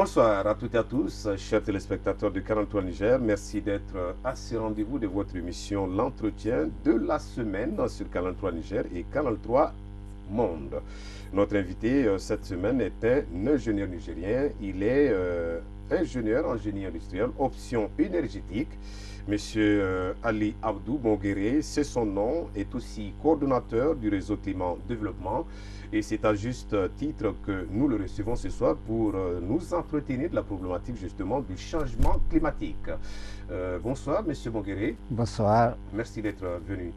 Bonsoir à toutes et à tous, chers téléspectateurs de Canal 3 Niger. Merci d'être à ce rendez-vous de votre émission L'entretien de la semaine sur Canal 3 Niger et Canal 3 Monde. Notre invité cette semaine est un ingénieur nigérien. Il est ingénieur en génie industriel, option énergétique. Monsieur Ali Abdou Bonguéré, c'est son nom, est aussi coordonnateur du réseau Climat Développement. Et c'est à juste titre que nous le recevons ce soir pour nous entretenir de la problématique justement du changement climatique. Bonsoir, Monsieur Bonguéré. Bonsoir. Merci d'être venu.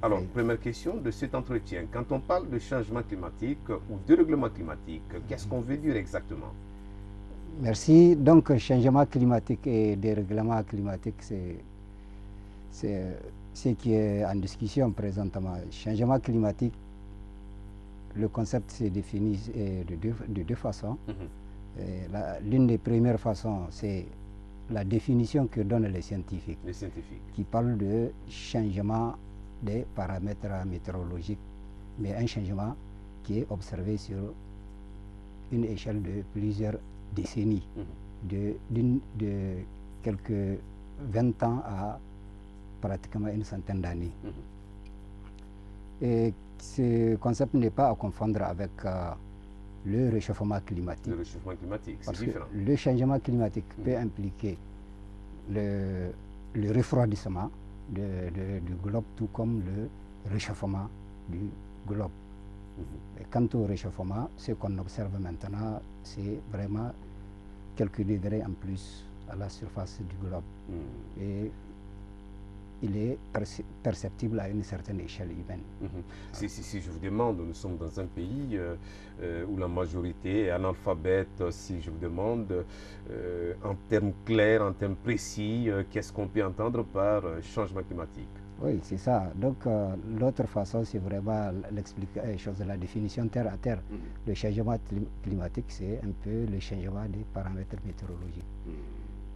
Alors, première question de cet entretien. Quand on parle de changement climatique ou de règlement climatique, qu'est-ce qu'on veut dire exactement? Merci. Donc, changement climatique et dérèglement climatique, c'est ce qui est en discussion présentement. Changement climatique, le concept se définit de deux façons. L'une des premières façons, c'est la définition que donnent les scientifiques. Qui parlent de changement des paramètres météorologiques, mais un changement qui est observé sur une échelle de plusieurs décennies, de quelques 20 ans à pratiquement une centaine d'années. Et ce concept n'est pas à confondre avec le réchauffement climatique. Le réchauffement climatique, c'est différent. Le changement climatique peut impliquer le refroidissement du globe, tout comme le réchauffement du globe. Et quant au réchauffement, ce qu'on observe maintenant, c'est vraiment quelques degrés en plus à la surface du globe. Et il est perceptible à une certaine échelle humaine. Si je vous demande, nous sommes dans un pays où la majorité est analphabète. Si je vous demande en termes clairs, en termes précis, qu'est-ce qu'on peut entendre par changement climatique? Oui, c'est ça. Donc, l'autre façon, c'est vraiment la définition terre à terre. Le changement climatique, c'est un peu le changement des paramètres météorologiques.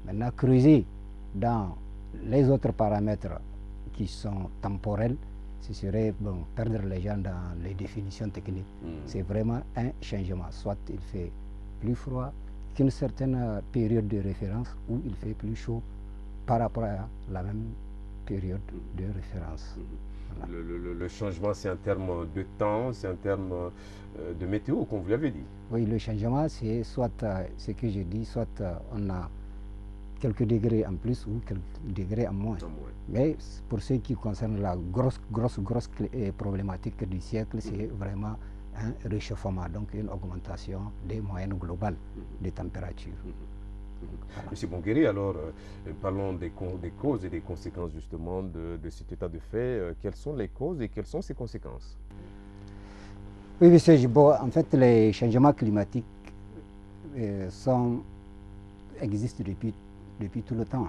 Maintenant, creuser dans les autres paramètres qui sont temporels, ce serait perdre les gens dans les définitions techniques. C'est vraiment un changement. Soit il fait plus froid qu'une certaine période de référence, ou il fait plus chaud par rapport à la même période de référence. Voilà. Le changement, c'est en termes de temps, c'est en termes de météo, comme vous l'avez dit. Oui, le changement, c'est soit ce que j'ai dit, soit on a quelques degrés en plus ou quelques degrés en moins. Mais pour ce qui concerne la grosse problématique du siècle, c'est vraiment un réchauffement, donc une augmentation des moyennes globales des températures. Voilà. Monsieur Bonguéré, alors parlons des causes et des conséquences justement de cet état de fait. Quelles sont les causes et quelles sont ses conséquences? Oui, monsieur Jibo, en fait, les changements climatiques existent depuis tout le temps.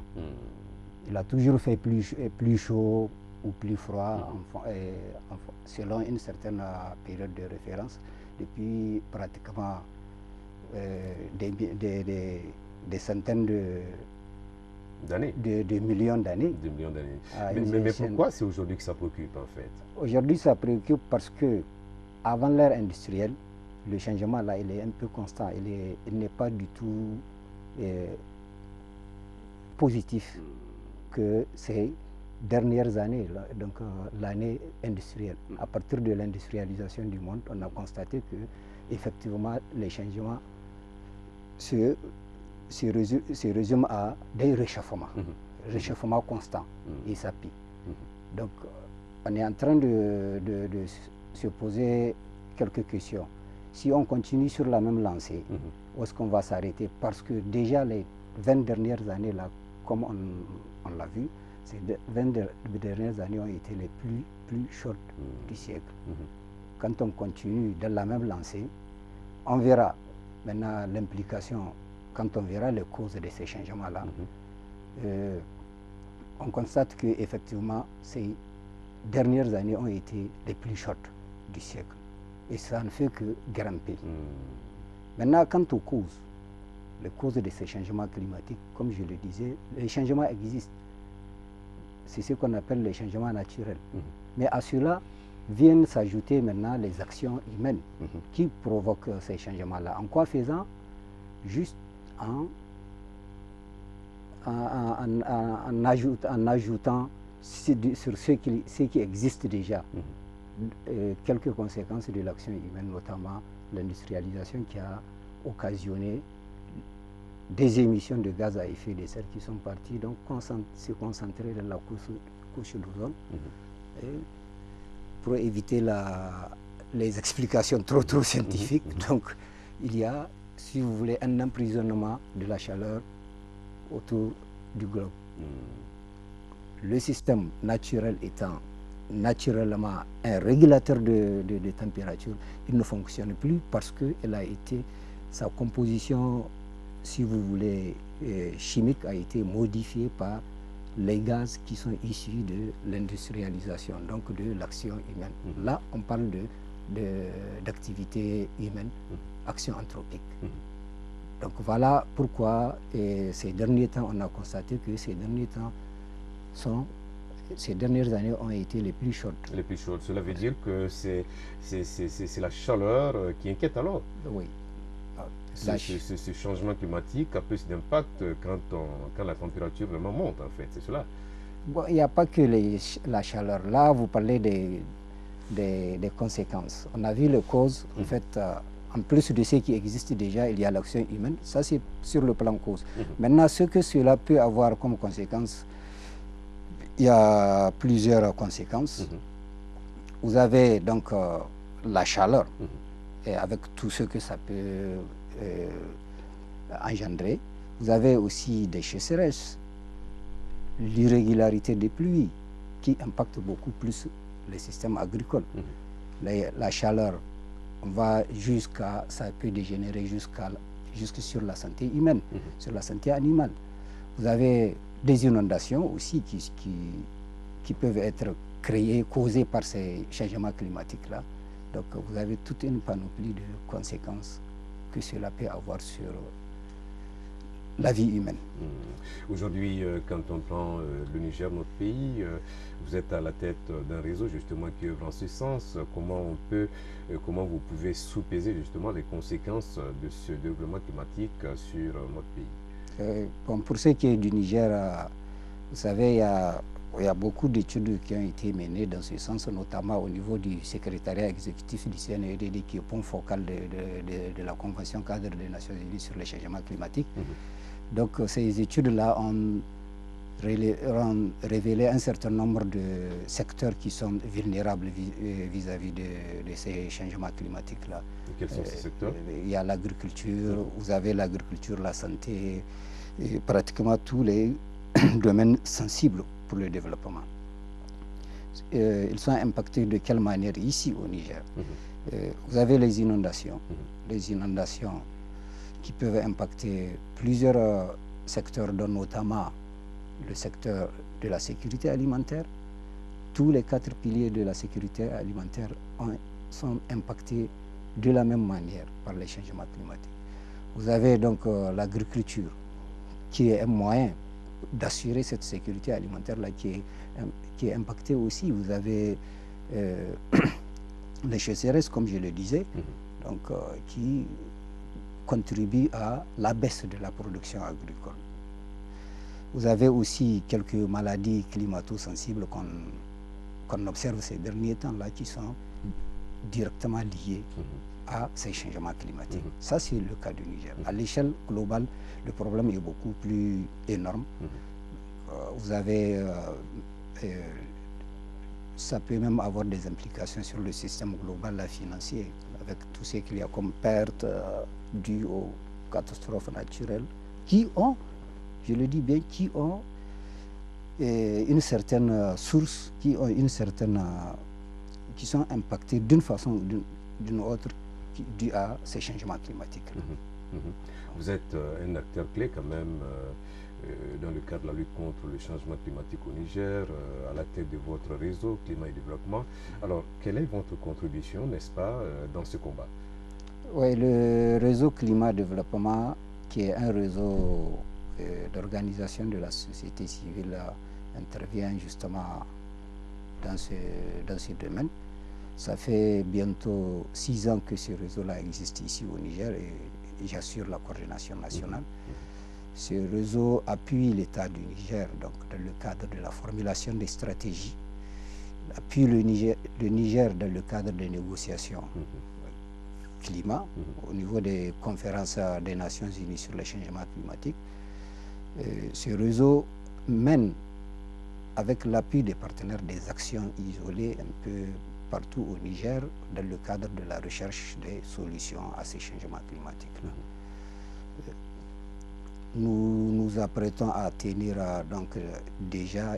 Il a toujours fait plus chaud ou plus froid selon une certaine période de référence depuis pratiquement des centaines de millions d'années. Mais pourquoi c'est aujourd'hui que ça préoccupe en fait? Aujourd'hui, ça préoccupe parce que avant l'ère industrielle, le changement là, il est un peu constant. Il n'est pas du tout positif que ces dernières années, donc l'année industrielle. À partir de l'industrialisation du monde, on a constaté que effectivement les changements se résument à des réchauffements constants et ça pique. Donc on est en train de se poser quelques questions. Si on continue sur la même lancée, où est-ce qu'on va s'arrêter? Parce que déjà les 20 dernières années, là, comme on l'a vu, ces 20 dernières années ont été les plus chaudes du siècle. Quand on continue dans la même lancée, on verra maintenant l'implication, quand on verra les causes de ces changements-là, on constate qu'effectivement, ces dernières années ont été les plus chaudes du siècle. Et ça ne fait que grimper. Maintenant, quant aux causes, les causes de ces changements climatiques, comme je le disais, les changements existent. C'est ce qu'on appelle les changements naturels. Mais à cela viennent s'ajouter maintenant les actions humaines qui provoquent ces changements-là. En quoi faisant? Juste en ajoutant sur ce qui existe déjà quelques conséquences de l'action humaine, notamment l'industrialisation qui a occasionné des émissions de gaz à effet de serre qui sont parties, donc se concentrer dans la couche d'ozone pour éviter les explications trop scientifiques. Donc il y a, si vous voulez, un emprisonnement de la chaleur autour du globe. Le système naturel étant naturellement un régulateur de température, il ne fonctionne plus parce que sa composition, si vous voulez, chimique a été modifiée par les gaz qui sont issus de l'industrialisation, donc de l'action humaine. Là, on parle d'activité humaine, action anthropique. Donc voilà pourquoi ces derniers temps, on a constaté que ces dernières années ont été les plus chaudes. Les plus chaudes. Cela veut dire que c'est la chaleur qui inquiète alors? Oui. Ce changement climatique a plus d'impact quand la température vraiment monte, en fait, c'est cela? Bon, il n'y a pas que la chaleur. Là, vous parlez des conséquences. On a vu les causes, en fait, en plus de ce qui existe déjà, il y a l'action humaine. Ça, c'est sur le plan cause. Maintenant, ce que cela peut avoir comme conséquence, il y a plusieurs conséquences. Vous avez donc la chaleur, et avec tout ce que ça peut engendrer. Vous avez aussi des sécheresses, l'irrégularité des pluies qui impacte beaucoup plus les systèmes agricoles. La chaleur ça peut dégénérer jusque sur la santé humaine, sur la santé animale. Vous avez des inondations aussi qui peuvent être causées par ces changements climatiques-là. Donc vous avez toute une panoplie de conséquences que cela peut avoir sur la vie humaine. Aujourd'hui, quand on prend le Niger, notre pays, vous êtes à la tête d'un réseau justement qui œuvre en ce sens. Comment vous pouvez sous-peser justement les conséquences de ce développement climatique sur notre pays? Bon, pour ce qui est du Niger, vous savez, il y a beaucoup d'études qui ont été menées dans ce sens, notamment au niveau du secrétariat exécutif du CNEDD, qui est point focal de la Convention cadre des Nations Unies sur les changements climatiques. Donc ces études-là ont révélé un certain nombre de secteurs qui sont vulnérables vis-à-vis de ces changements climatiques-là. Quels sont ces secteurs? Il y a l'agriculture, vous avez l'agriculture, la santé, et pratiquement tous les domaines sensibles pour le développement. Ils sont impactés de quelle manière ici au Niger? Vous avez les inondations. Les inondations qui peuvent impacter plusieurs secteurs, dont notamment le secteur de la sécurité alimentaire. Tous les 4 piliers de la sécurité alimentaire sont impactés de la même manière par les changements climatiques. Vous avez donc l'agriculture, qui est un moyen d'assurer cette sécurité alimentaire-là, qui est impactée aussi. Vous avez les sécheresses, comme je le disais, donc, qui contribuent à la baisse de la production agricole. Vous avez aussi quelques maladies climato-sensibles qu'on observe ces derniers temps-là, qui sont directement liées à ces changements climatiques. Ça, c'est le cas du Niger. À l'échelle globale, le problème est beaucoup plus énorme. Vous avez, ça peut même avoir des implications sur le système global financier, avec tout ce qu'il y a comme pertes dues aux catastrophes naturelles, qui ont, je le dis bien, qui ont une certaine source, qui sont impactées d'une façon ou d'une autre dû à ces changements climatiques. Vous êtes un acteur clé quand même dans le cadre de la lutte contre le changement climatique au Niger, à la tête de votre réseau Climat et Développement. Alors, quelle est votre contribution, n'est-ce pas, dans ce combat? Oui, le réseau Climat et Développement, qui est un réseau d'organisation de la société civile, intervient justement dans ce domaine. Ça fait bientôt 6 ans que ce réseau-là existe ici au Niger, et j'assure la coordination nationale. Ce réseau appuie l'État du Niger donc, dans le cadre de la formulation des stratégies, appuie le Niger dans le cadre des négociations climat, au niveau des conférences des Nations Unies sur le changement climatique. Ce réseau mène, avec l'appui des partenaires, des actions isolées un peu partout au Niger dans le cadre de la recherche des solutions à ces changements climatiques-là. Nous nous apprêtons à tenir donc déjà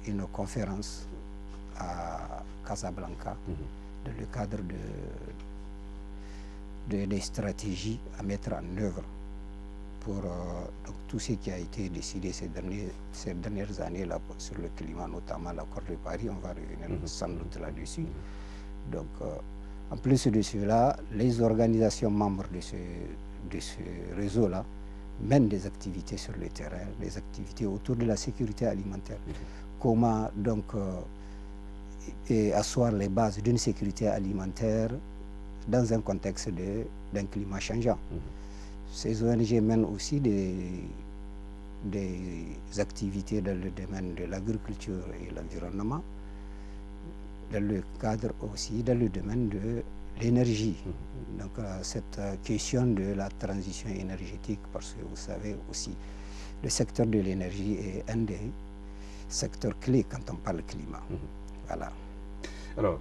une conférence à Casablanca dans le cadre des stratégies à mettre en œuvre pour donc, tout ce qui a été décidé ces dernières années là, sur le climat, notamment l'accord de Paris. On va revenir sans doute là-dessus. Donc, en plus de cela, les organisations membres de ce réseau-là mènent des activités sur le terrain, des activités autour de la sécurité alimentaire. Comment donc asseoir les bases d'une sécurité alimentaire dans un contexte d'un climat changeant. Ces ONG mènent aussi des activités dans le domaine de l'agriculture et l'environnement, dans le cadre aussi dans le domaine de l'énergie. Donc cette question de la transition énergétique, parce que vous savez aussi, le secteur de l'énergie est un des secteurs clés quand on parle climat. Voilà. Alors,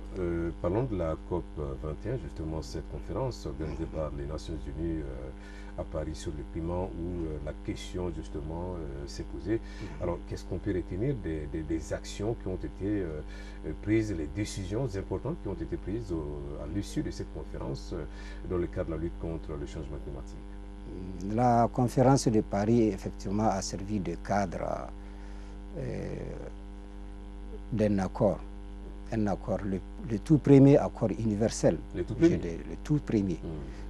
parlons de la COP 21, justement cette conférence organisée par les Nations Unies à Paris sur le climat, où la question justement s'est posée. Alors, qu'est-ce qu'on peut retenir des actions qui ont été prises, les décisions importantes qui ont été prises à l'issue de cette conférence dans le cadre de la lutte contre le changement climatique? La conférence de Paris, effectivement, a servi de cadre d'un accord. Un accord, le tout premier accord universel. Le tout premier? Le tout premier.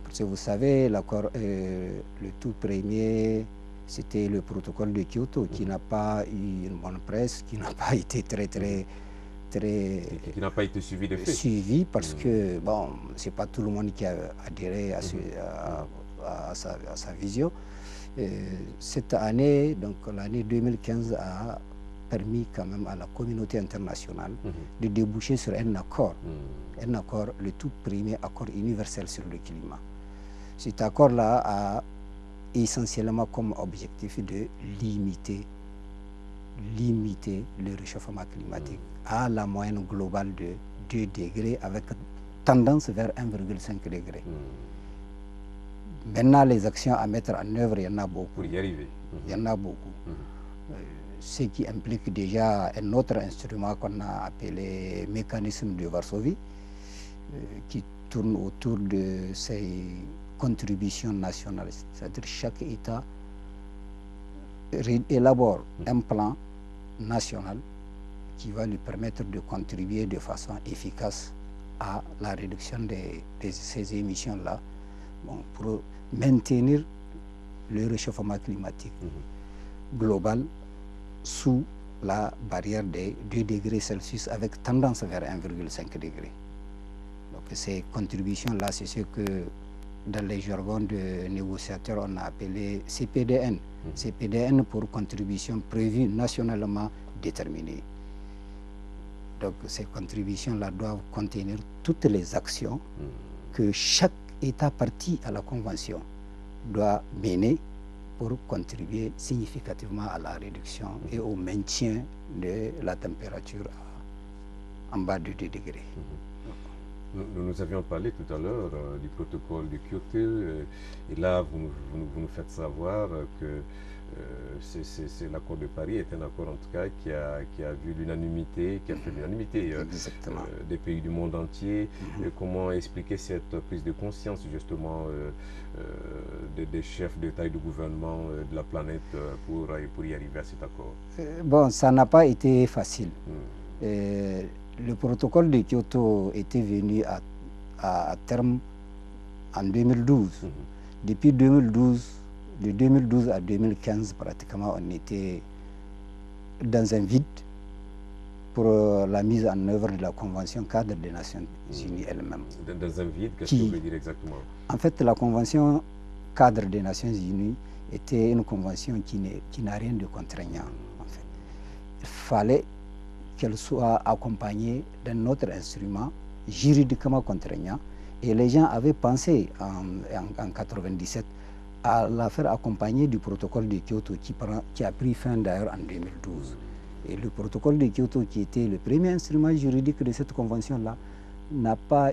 Parce que vous savez, l'accord, le tout premier, c'était le protocole de Kyoto, qui n'a pas eu une bonne presse, qui n'a pas été qui n'a pas été suivi de fait. Suivi parce que, bon, c'est pas tout le monde qui a adhéré à, à sa vision. Cette année, donc l'année 2015, a permis quand même à la communauté internationale de déboucher sur un accord, le tout premier accord universel sur le climat. Cet accord-là a essentiellement comme objectif de limiter le réchauffement climatique à la moyenne globale de 2 degrés avec tendance vers 1,5 degré. Maintenant, les actions à mettre en œuvre, il y en a beaucoup. Pour y arriver. Il y en a beaucoup. Ce qui implique déjà un autre instrument qu'on a appelé mécanisme de Varsovie, qui tourne autour de ces contributions nationales. C'est-à-dire chaque État élabore un plan national qui va lui permettre de contribuer de façon efficace à la réduction de ces émissions-là, bon, pour maintenir le réchauffement climatique global sous la barrière des 2 degrés Celsius avec tendance vers 1,5 degré. Donc ces contributions-là, c'est ce que dans les jargons de négociateurs on a appelé CPDN. CPDN pour contribution prévue nationalement déterminée. Donc ces contributions-là doivent contenir toutes les actions que chaque État parti à la Convention doit mener pour contribuer significativement à la réduction et au maintien de la température en bas de 2 degrés. Nous avions parlé tout à l'heure du protocole de Kyoto, et là vous nous faites savoir que l'accord de Paris est un accord en tout cas qui a vu l'unanimité, qui a fait l'unanimité des pays du monde entier. Comment expliquer cette prise de conscience justement des chefs d'État et de gouvernement de la planète pour y arriver à cet accord? Bon, ça n'a pas été facile. Le protocole de Kyoto était venu à terme en 2012. Depuis 2012, de 2012 à 2015, pratiquement, on était dans un vide pour la mise en œuvre de la Convention cadre des Nations Unies elle-même. Dans un vide, qu'est-ce que vous voulez dire exactement? En fait, la Convention cadre des Nations Unies était une convention qui n'a rien de contraignant. En fait. Il fallait qu'elle soit accompagnée d'un autre instrument juridiquement contraignant. Et les gens avaient pensé en 1997 à la faire accompagner du protocole de Kyoto qui a pris fin d'ailleurs en 2012. Et le protocole de Kyoto, qui était le premier instrument juridique de cette convention-là, n'a pas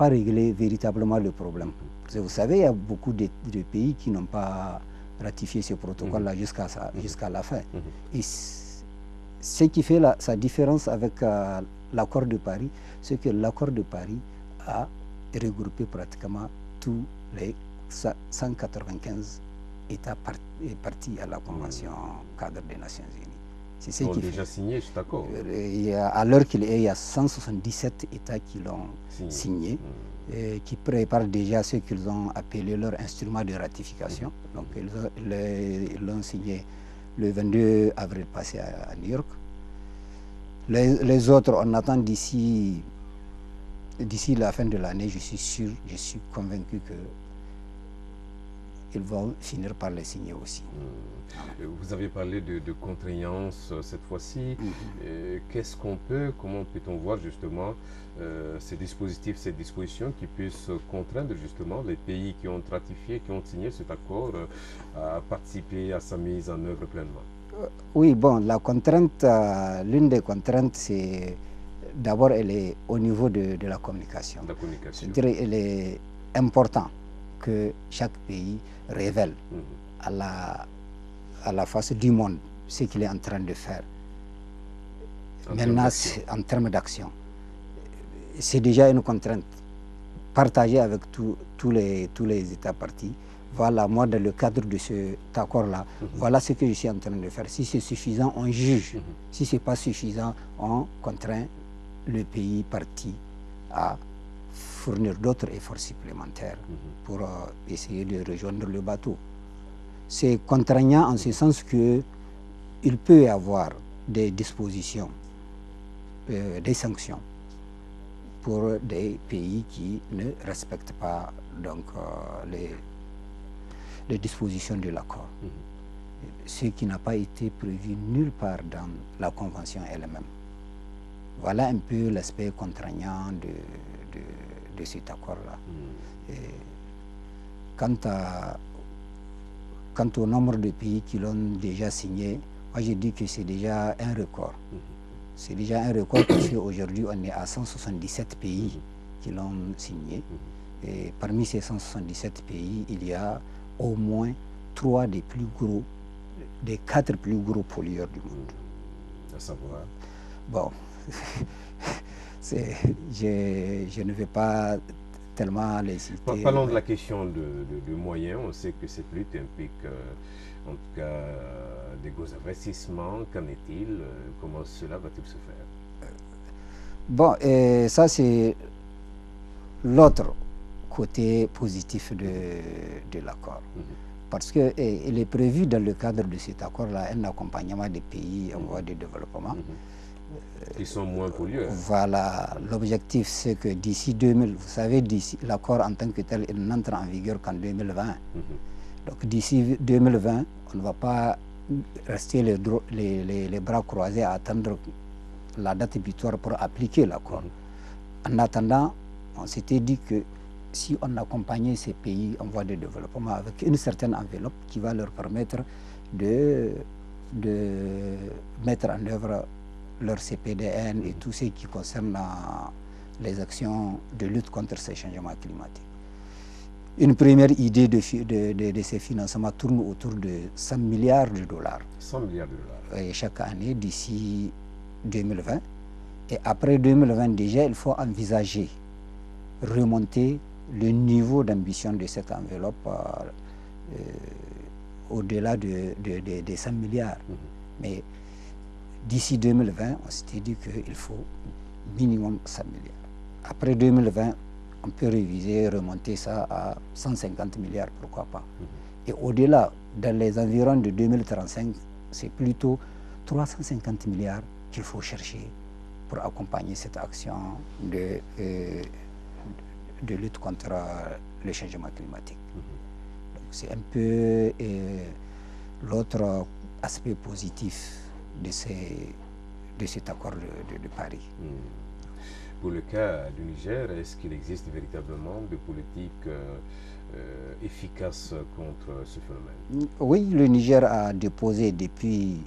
réglé véritablement le problème. Parce que vous savez, il y a beaucoup de pays qui n'ont pas ratifié ce protocole-là jusqu'à la fin. Et ce qui fait sa différence avec l'accord de Paris, c'est que l'accord de Paris a regroupé pratiquement tous les 195 États partis à la Convention cadre des Nations Unies. C'est ce qui déjà signé cet accord. À l'heure qu'il est, il y a 177 États qui l'ont signé, qui préparent déjà ce qu'ils ont appelé leur instrument de ratification. Donc ils l'ont signé le 22 avril passé à New York. Les autres, on attend d'ici la fin de l'année, je suis sûr, je suis convaincu qu'ils vont finir par les signer aussi. Vous avez parlé de contraignance cette fois-ci. Comment peut-on voir justement ces dispositifs, ces dispositions qui puissent contraindre justement les pays qui ont ratifié, qui ont signé cet accord à participer à sa mise en œuvre pleinement? Oui, bon, la contrainte, l'une des contraintes, c'est d'abord, elle est au niveau de la communication. C'est-à-dire, il est important que chaque pays révèle à la face du monde ce qu'il est en train de faire. Maintenant, en termes d'action, c'est déjà une contrainte partagée avec tous les États partis. Voilà, moi, dans le cadre de cet accord-là, voilà ce que je suis en train de faire. Si c'est suffisant, on juge. Si ce n'est pas suffisant, on contraint le pays parti à fournir d'autres efforts supplémentaires pour essayer de rejoindre le bateau. C'est contraignant en ce sens qu'il peut y avoir des dispositions, des sanctions pour des pays qui ne respectent pas donc, les dispositions de l'accord. Ce qui n'a pas été prévu nulle part dans la Convention elle-même. Voilà un peu l'aspect contraignant de cet accord-là. Quant au nombre de pays qui l'ont déjà signé, moi je dis que c'est déjà un record. C'est déjà un record parce qu'aujourd'hui on est à 177 pays qui l'ont signé. Et parmi ces 177 pays, il y a au moins 3 des 4 plus gros pollueurs du monde. À savoir? Bon, je ne vais pas tellement les citer. Parlons de la question de moyens. On sait que cette lutte implique en tout cas des gros investissements. Qu'en est-il? Comment cela va-t-il se faire? Bon, ça c'est l'autre côté positif de l'accord. Parce qu'il est prévu dans le cadre de cet accord-là un accompagnement des pays en voie de développement. Qui sont moins pollueurs. Voilà, l'objectif c'est que d'ici 2000, vous savez, l'accord en tant que tel, il n'entre en vigueur qu'en 2020. Donc d'ici 2020, on ne va pas rester les bras croisés à attendre la date butoir pour appliquer l'accord. En attendant, on s'était dit que si on accompagnait ces pays en voie de développement avec une certaine enveloppe qui va leur permettre de mettre en œuvre leur CPDN et tout ce qui concerne les actions de lutte contre ces changements climatiques. Une première idée de ces financements tourne autour de 100 milliards de dollars. 100 milliards de dollars. Et chaque année d'ici 2020. Et après 2020 déjà, il faut envisager remonter le niveau d'ambition de cette enveloppe au-delà des 100 milliards. Mais d'ici 2020, on s'était dit qu'il faut minimum 100 milliards. Après 2020, on peut réviser, remonter ça à 150 milliards, pourquoi pas. Et au-delà, dans les environs de 2035, c'est plutôt 350 milliards qu'il faut chercher pour accompagner cette action de lutte contre le changement climatique. C'est un peu l'autre aspect positif de cet accord de Paris. Pour le cas du Niger, est-ce qu'il existe véritablement des politiques efficaces contre ce phénomène? Oui, le Niger a déposé depuis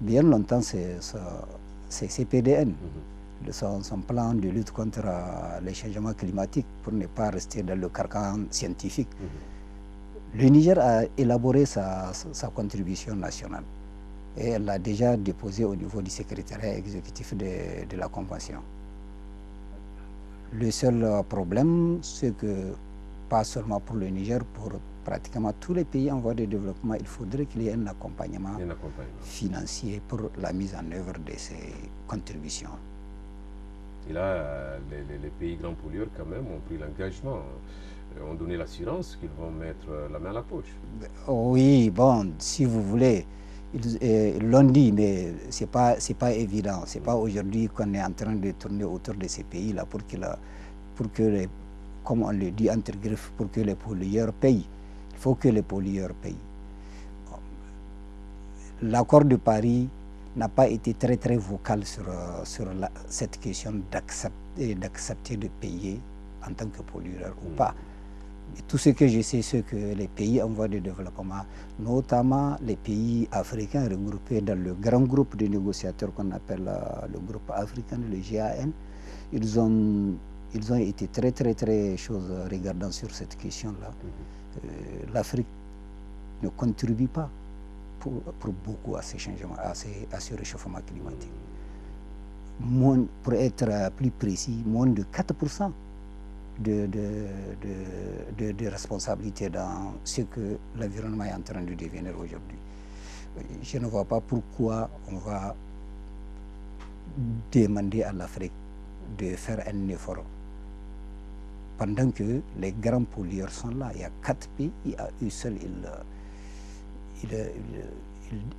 bien longtemps ses CPDN, son plan de lutte contre les changements climatiques pour ne pas rester dans le carcan scientifique. Le Niger a élaboré sa contribution nationale et elle l'a déjà déposée au niveau du secrétariat exécutif de la Convention. Le seul problème, c'est que, pas seulement pour le Niger, pour pratiquement tous les pays en voie de développement, il faudrait qu'il y ait un accompagnement financier pour la mise en œuvre de ces contributions. Et là, les pays grands pollueurs, quand même, ont pris l'engagement, ont donné l'assurance qu'ils vont mettre la main à la poche. Oui, bon, si vous voulez, ils l'ont dit, mais ce n'est pas évident. Ce n'est pas aujourd'hui qu'on est en train de tourner autour de ces pays-là pour que comme on le dit entre griffes, pour que les pollueurs payent. Il faut que les pollueurs payent. L'accord de Paris n'a pas été très vocal sur cette question d'accepter de payer en tant que pollueur ou pas. Et tout ce que je sais, c'est que les pays en voie de développement, notamment les pays africains regroupés dans le grand groupe de négociateurs qu'on appelle le groupe africain, le GAN, ils ont été très choses regardant sur cette question-là. L'Afrique ne contribue pas pour beaucoup à ces changements, à ce réchauffement climatique. Pour être plus précis, moins de 4% de responsabilité dans ce que l'environnement est en train de devenir aujourd'hui. Je ne vois pas pourquoi on va demander à l'Afrique de faire un effort pendant que les grands pollueurs sont là. Il y a 4 pays, à eux seuls,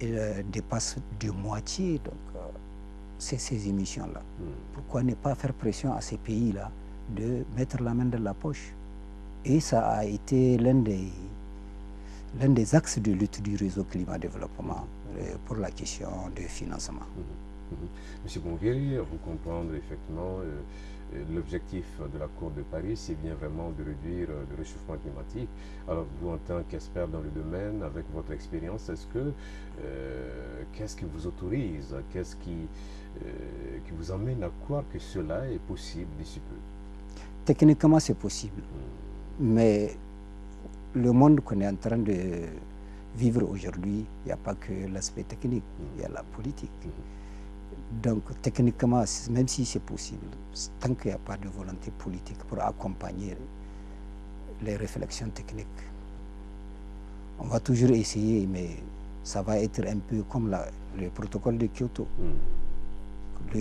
ils dépassent de moitié donc, ces émissions-là. Pourquoi ne pas faire pression à ces pays-là de mettre la main dans la poche? Et ça a été l'un des axes de lutte du réseau climat-développement pour la question de financement. Monsieur Bonguéry, vous comprendre effectivement l'objectif de l'accord de Paris, c'est bien vraiment de réduire le réchauffement climatique. Alors vous, en tant qu'expert dans le domaine, avec votre expérience, qu'est-ce qui vous autorise, qu'est-ce qui vous amène à croire que cela est possible d'ici peu? Techniquement, c'est possible. Mais le monde qu'on est en train de vivre aujourd'hui, il n'y a pas que l'aspect technique, il y a la politique. Donc, techniquement, même si c'est possible, tant qu'il n'y a pas de volonté politique pour accompagner les réflexions techniques, on va toujours essayer, mais ça va être un peu comme le protocole de Kyoto.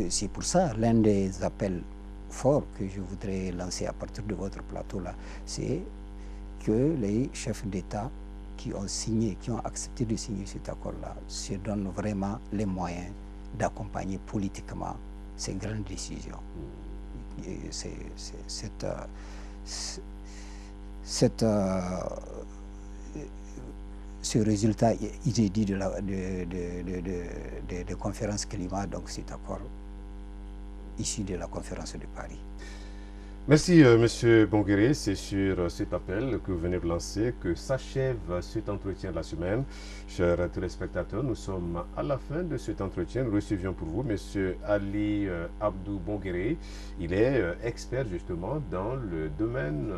C'est pour ça, l'un des appels forts que je voudrais lancer à partir de votre plateau-là, c'est que les chefs d'État qui ont signé, qui ont accepté de signer cet accord-là, se donnent vraiment les moyens d'accompagner politiquement ces grandes décisions. Et ce résultat inédit de conférence climat, donc cet accord issu de la conférence de Paris. Merci Monsieur Bonguéry, c'est sur cet appel que vous venez de lancer que s'achève cet entretien de la semaine. Chers téléspectateurs, nous sommes à la fin de cet entretien. Nous recevions pour vous Monsieur Ali Abdou Bonguéry. Il est expert justement dans le domaine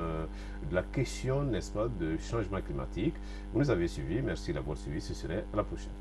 de la question, n'est-ce pas, de changement climatique. Vous nous avez suivis, merci d'avoir suivi, ce serait à la prochaine.